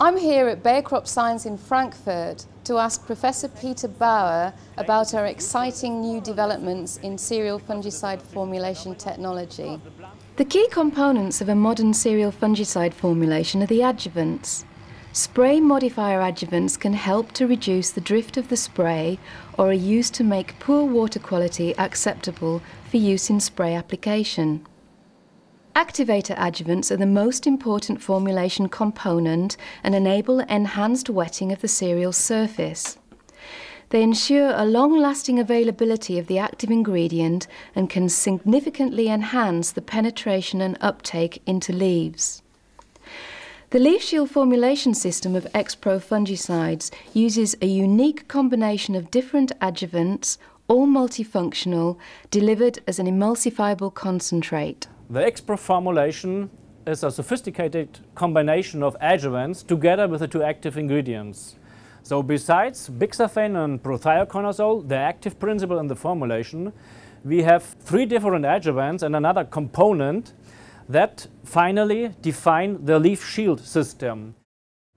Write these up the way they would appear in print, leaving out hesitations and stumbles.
I'm here at Bayer Crop Science in Frankfurt to ask Professor Peter Baur about our exciting new developments in cereal fungicide formulation technology. The key components of a modern cereal fungicide formulation are the adjuvants. Spray modifier adjuvants can help to reduce the drift of the spray or are used to make poor water quality acceptable for use in spray application. Activator adjuvants are the most important formulation component and enable enhanced wetting of the cereal surface. They ensure a long-lasting availability of the active ingredient and can significantly enhance the penetration and uptake into leaves. The leaf shield formulation system of X-Pro fungicides uses a unique combination of different adjuvants, all multifunctional, delivered as an emulsifiable concentrate. The X-Pro formulation is a sophisticated combination of adjuvants together with the two active ingredients. So besides bixafen and prothioconazole, the active principle in the formulation, we have three different adjuvants and another component that finally define the leaf shield system.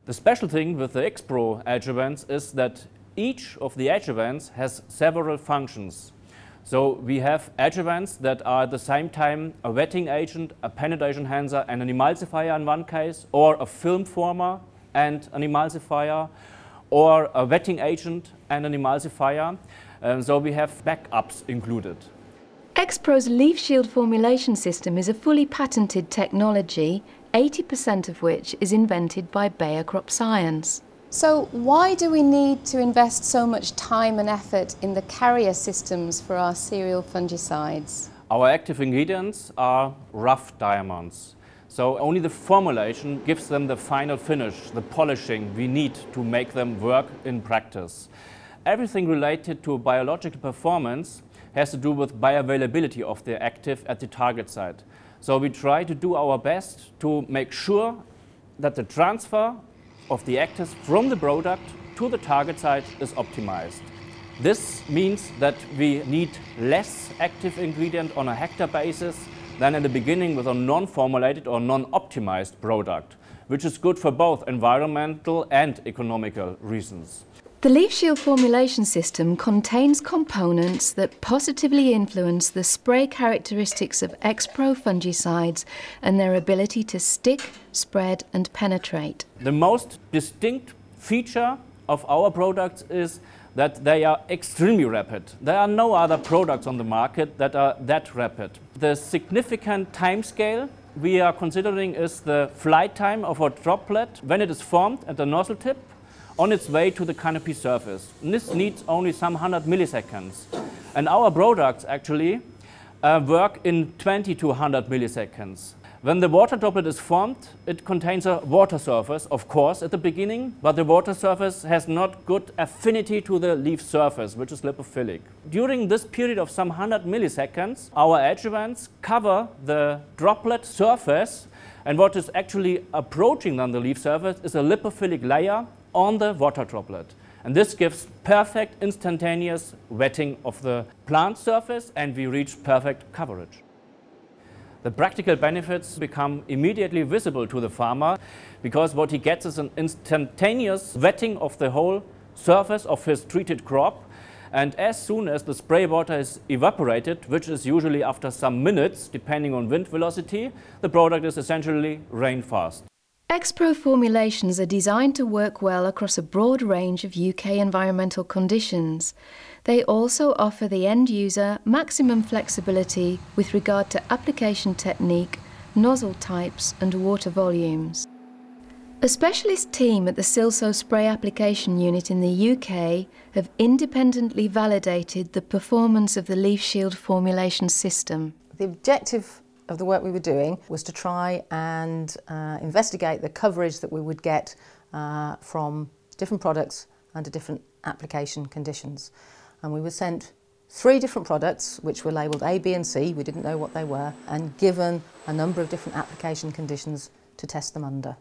The special thing with the X-Pro adjuvants is that each of the adjuvants has several functions. So we have adjuvants that are at the same time a wetting agent, a penetration enhancer and an emulsifier in one case, or a film former and an emulsifier, or a wetting agent and an emulsifier. So we have backups included. X-Pro's leaf shield formulation system is a fully patented technology, 80% of which is invented by Bayer Crop Science. So why do we need to invest so much time and effort in the carrier systems for our cereal fungicides? Our active ingredients are rough diamonds. So only the formulation gives them the final finish, the polishing we need to make them work in practice. Everything related to biological performance has to do with bioavailability of the active at the target site. So we try to do our best to make sure that the transfer of the actives from the product to the target site is optimized. This means that we need less active ingredient on a hectare basis than in the beginning with a non-formulated or non-optimized product, which is good for both environmental and economical reasons. The leaf shield formulation system contains components that positively influence the spray characteristics of X-Pro fungicides and their ability to stick, spread and penetrate. The most distinct feature of our products is that they are extremely rapid. There are no other products on the market that are that rapid. The significant time scale we are considering is the flight time of a droplet when it is formed at the nozzle tip on its way to the canopy surface. And this needs only some 100 milliseconds. And our products actually work in 20 to 100 milliseconds. When the water droplet is formed, it contains a water surface, of course, at the beginning, but the water surface has not good affinity to the leaf surface, which is lipophilic. During this period of some 100 milliseconds, our adjuvants cover the droplet surface, and what is actually approaching on the leaf surface is a lipophilic layer on the water droplet. And this gives perfect instantaneous wetting of the plant surface and we reach perfect coverage. The practical benefits become immediately visible to the farmer because what he gets is an instantaneous wetting of the whole surface of his treated crop, and as soon as the spray water is evaporated, which is usually after some minutes depending on wind velocity, the product is essentially rain fast. X-Pro formulations are designed to work well across a broad range of UK environmental conditions. They also offer the end user maximum flexibility with regard to application technique, nozzle types and water volumes. A specialist team at the Silso Spray Application Unit in the UK have independently validated the performance of the leaf shield formulation system. The objective of the work we were doing was to try and investigate the coverage that we would get from different products under different application conditions. And we were sent 3 different products which were labelled A, B and C, we didn't know what they were, and given a number of different application conditions to test them under.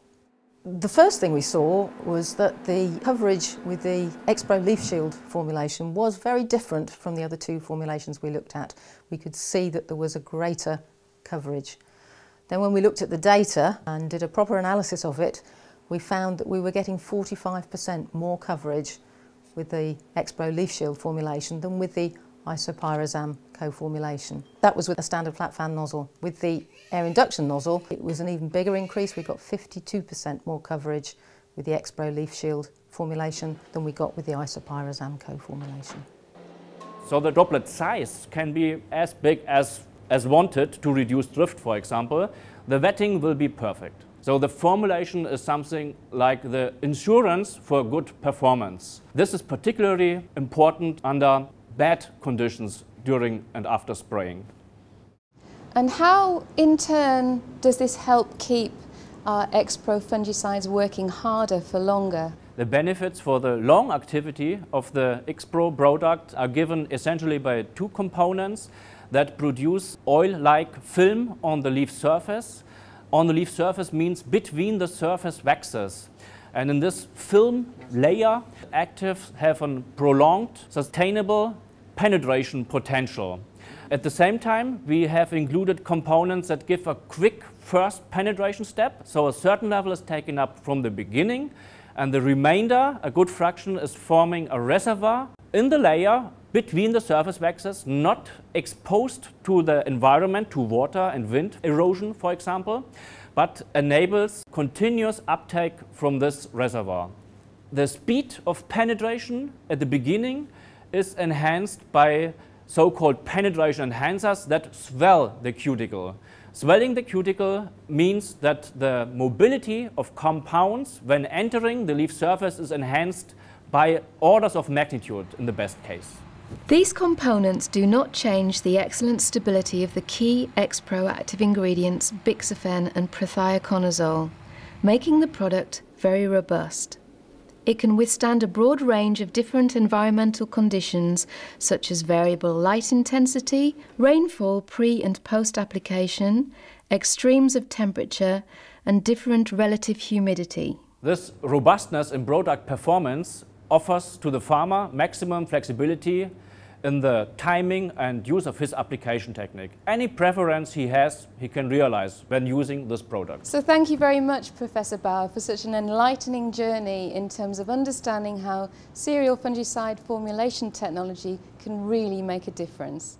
The first thing we saw was that the coverage with the X-Pro leaf shield formulation was very different from the other 2 formulations we looked at. We could see that there was a greater coverage. Then when we looked at the data and did a proper analysis of it, we found that we were getting 45% more coverage with the X-Pro Leaf Shield formulation than with the isopyrazam co-formulation. That was with a standard flat fan nozzle. With the air induction nozzle, it was an even bigger increase. We got 52% more coverage with the X-Pro Leaf Shield formulation than we got with the isopyrazam co-formulation. So the droplet size can be as big as wanted to reduce drift, for example. The wetting will be perfect. So the formulation is something like the insurance for good performance. This is particularly important under bad conditions during and after spraying. And how, in turn, does this help keep our X-Pro fungicides working harder for longer? The benefits for the long activity of the X-Pro product are given essentially by two components that produce oil-like film on the leaf surface. On the leaf surface means between the surface waxes. And in this film layer, actives have a prolonged, sustainable penetration potential. At the same time, we have included components that give a quick first penetration step, so a certain level is taken up from the beginning, and the remainder, a good fraction, is forming a reservoir in the layer between the surface waxes, not exposed to the environment, to water and wind erosion, for example, but enables continuous uptake from this reservoir. The speed of penetration at the beginning is enhanced by so-called penetration enhancers that swell the cuticle. Swelling the cuticle means that the mobility of compounds when entering the leaf surface is enhanced by orders of magnitude in the best case. These components do not change the excellent stability of the key X-Pro active ingredients bixafen and prothioconazole, making the product very robust. It can withstand a broad range of different environmental conditions such as variable light intensity, rainfall pre- and post-application, extremes of temperature and different relative humidity. This robustness in product performance offers to the farmer maximum flexibility in the timing and use of his application technique. Any preference he has, he can realize when using this product. So thank you very much, Professor Baur, for such an enlightening journey in terms of understanding how cereal fungicide formulation technology can really make a difference.